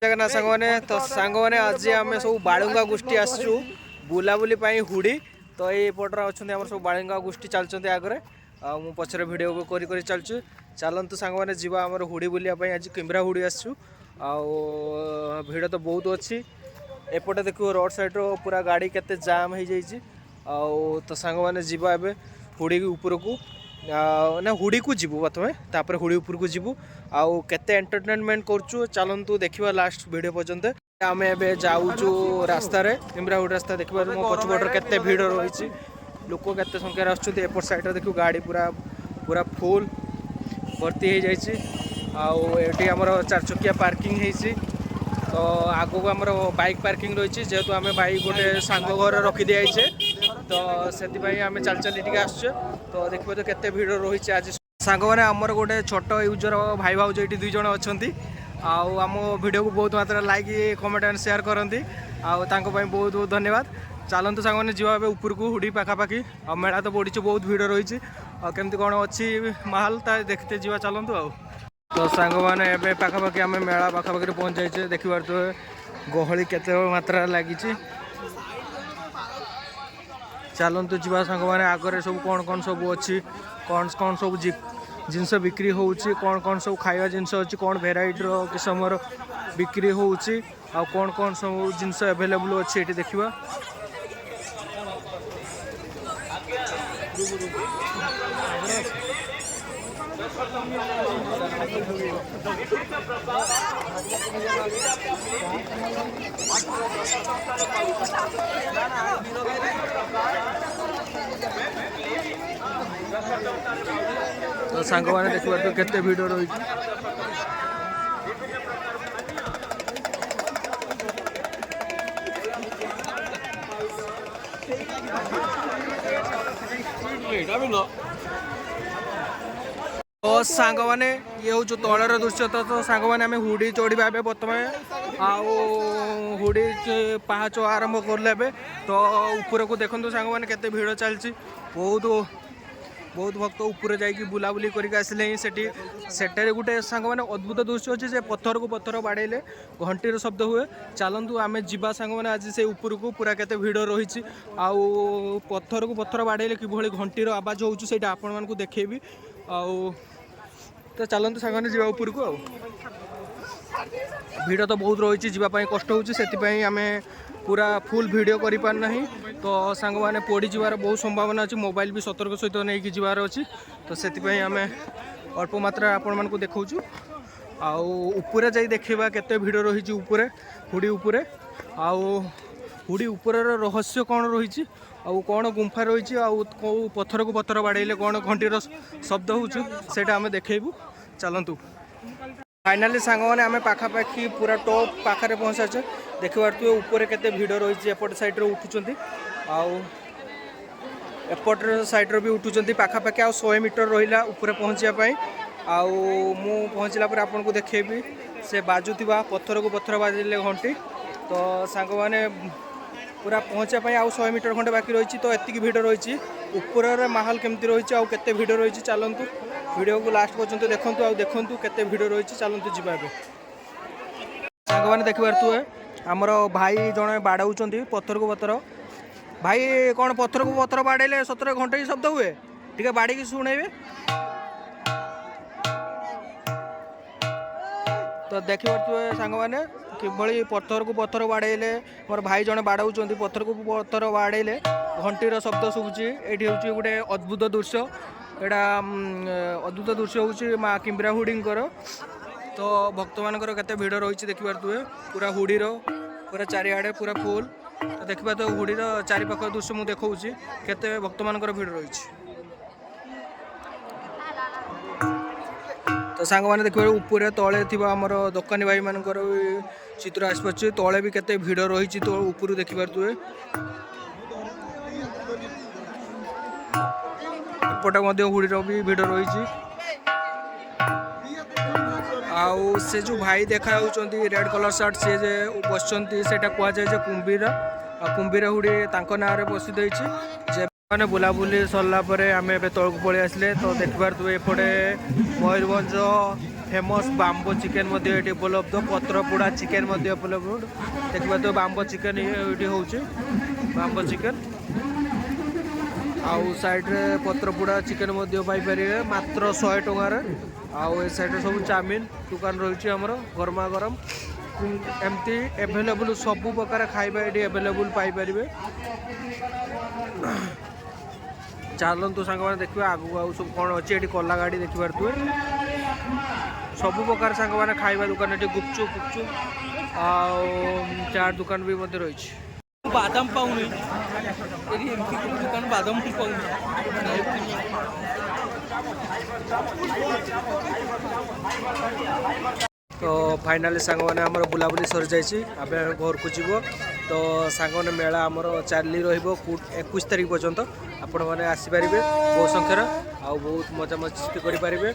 जगन्नाथ सांगने तो सांगने आज आम सब बालुंगा गोष्ठी आसचु बुलाबुली हुड़ी तो ये पटर अच्छा सब बालुंगा गोष्ठी चलते आगे मु पचर भिड कर चलचु चलतु सांग मैंने जीवा आम हुड़ी बुलापी आज किम्बरा हुड़ी आसचु भिड़ तो बहुत अच्छी एपटे देखो रोड साइड पूरा गाड़ी केते जाम हो जाइए तो सांग मैंने जीवा एबे हुड़ी ऊपर को ना हुड़ी को जीवु प्रथमे तापर हुड़ी ऊपर को जीवु आउ केते एंटरटेनमेंट करचु चलंतु देखिबा लास्ट वीडियो पर्यंत आमे एबे जाउचु रास्ता रे किम्बरा हुड़ी रास्ता देखिबा मो पछपटर केते भीड़ रहिछि लोक केते संख्या आछुते एपर साइड रे देखु गाड़ी पूरा पूरा फुल भर्ती हो जाइछि आउ एटी हमर चार चकिया पार्किंग हेछि तो आगो को हमर बाइक पार्किंग रहिछि जेहेतु आमे बाइक गोटे सांग घर रखि दियाइछे तो से आम चल चल टे आस तो देखिए तो केते भीड़ रही आज सांग मैंने आमर गोटे छोट यूजर भाई भाज ये दुई जन अच्छा आम वीडियो को बहुत मात्रा लाइक कमेंट एंड शेयर करती बहुत बहुत धन्यवाद चलतु सांग मैंने जीवा ऊपर को हुडी पाखापाखि आ मेला तो बढ़ी बहुत भीड़ रही केमती कौन अच्छी माहौल देखते जीवा चलतु तो सांग मैंने पाखापाखि आम मेला पाखापाखि पहुँच जाइए देखी पारे गहली केते मात्रा लगी चलतु जीवा सांग मैंने आगे सब कौन कौन सब अच्छी कौन कौन सब जिनस बिक्री होउची कौन कौन सब खाଇବା जिनस अच्छी कौन भेराइटी किसम बिक्री होउची आ कौन कौन सब जिनस अवेलेबल अच्छी ये देखा तो सांग मैंने देखा तो केते भीड़ रही तो सांग मैंने ये हूँ तलर दृश्य तो सांग मैंने आम हुडी चढ़ा बर्तमान हुडी पाहाच आरंभ कर तो ऊपर को देखो सांग मैंने केते भीड़ चलती बहुत बहुत भक्त ऊपर जाकि बुलाबुली करके आसिले सेठारे गोटे सांग मैंने अद्भुत दृश्य अच्छे पत्थर को पत्थर बाड़े घंटीर शब्द हुए चलतु आम जीवा सांग मैंने आज से ऊपर को पूरा केते भीड़ रही पत्थर को पत्थर बाड़े कि घंटीर आवाज होची आपण मानकु देखेबी तो चलतु सांग मैंने जीवा ऊपर को भीड़ तो बहुत रही जावाई कष्ट होती आम पूरा फुल वीडियो करि पार नाही तो सांग मैंने पड़ी जीवार बहुत संभावना अच्छी मोबाइल भी सतर्क सहित नहीं जीवार अच्छी तो से आम अल्प मात्रा आपण मानकु देखौछु आउ ऊपर जाई देखिबा केते भीड़ रही ऊपर हुडी ऊपर आउ हुडी ऊपर रहस्य कौन रही आउ कौन गुंफा रही आउ पत्थर को पत्थर बाड़े कौन घंटीर शब्द होटा आम देखु चलतु फाइनाली सांग मैंने आम पाखापाखि पूरा टॉप पाखे पहुँचा देख पारे ऊपर केते भीड़ रही एपट साइड उठुंट एपट साइड भी उठुंट पाखापाखि 100 मीटर रहा ऊपर पहुँचापी मु पहुँचला आपन को देखेबी से बाजुवा पत्थर को पत्थर बाजिले घंटी तो सांग मैंने पूरा पहुँचापी 100 मीटर खंडे बाकी रही तो एतिक भीड़ रही ऊपर माहौल केमती रही आउ केते भीड़ रही चलतु वीडियो को लास्ट पर्यंत देखंतु आउ देखंतु केते भीड़ रही चलतु जीवा सांग मैंने देखिए आमर भाई जड़े बाड़ाऊँच पत्थर को पत्थर भाई कौन पत्थर को पत्थर बाड़े सतरे घंटे शब्द हुए टे बाड़ी की शुणेबे तो देखी पारे सांग मैंने कि पत्थर को पत्थर बाड़े मोर भाई जड़े बाड़ाऊँच पत्थर को पत्थर बाड़े घंटीर शब्द शुभुची ये हूँ गोटे अद्भुत दृश्य यहाँ अद्भुत दृश्य हूँ माँ किम्बरा हुडींकर तो भक्त मानकर केते भीड़ रही देखिपार पूरा हुडीर पूरा चारिआडे पूरा फुल तो देखा तो हुडीर चारिपाख दृश्य मुझे देखा केते भक्त मानकर भीड़ रही तो सांग मैंने देखिए ऊपर तले थी आमर दोकानी भाई मानकर चित्र आसपार तले भी केते भीड़ रही तो ऊपर देखिपारे एपटे हुडीर भी भीड़ रही आउ से जो भाई देखा रेड कलर शर्ट सी जे बस कहुए कुंभीर कुंभीर हुडी ना प्रसिद्ध होती मैंने बुलाबुली सरला आम तौक पलि आसिले तो देखिपार एपटे मयूरभंज फेमस बाम्बो चिकेन ये उपलब्ध पत्रपोड़ा चिकेन उपलब्ध देखा तो बाम्बो चिकेन ये हूँ बाम्बो चिकेन आउ साइड रे पत्रपोड़ा चिकेन पाइपर मात्र 100 टंकार आउ ए साइड सब चाउमिन दुकान रही आमर गरमा गरम एमती एभेलेबल सबू प्रकार खाଇବା ये एभेलेबल पाइपर चलतु सांग मैंने देखिए आगू आउ सब कौन अच्छे ये कला गाड़ी देखी पारे सबू प्रकार सांग मैंने खाଇବା दुकान ये गुपचुप गुपचुप आ चाट दुकान भी रही बादाम पाऊनी दुकान बादाम पाऊनी तो फाइनाली सांग मैंने आम बुलाबुली सरी जाइए घर को जीव तो सांग मैंने मेला आमर चाली रहा 21 तारिख पर्यंत आपण मैंने आसीपारे बहुत संख्यार आ बहुत मजा मस्ती करें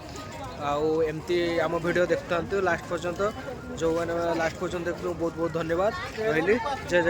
आउ एमती आम वीडियो देखता लास्ट पर्यंत जो मैंने लास्ट पर्यंत देखते बहुत बहुत धन्यवाद रही जय जगन्नाथ।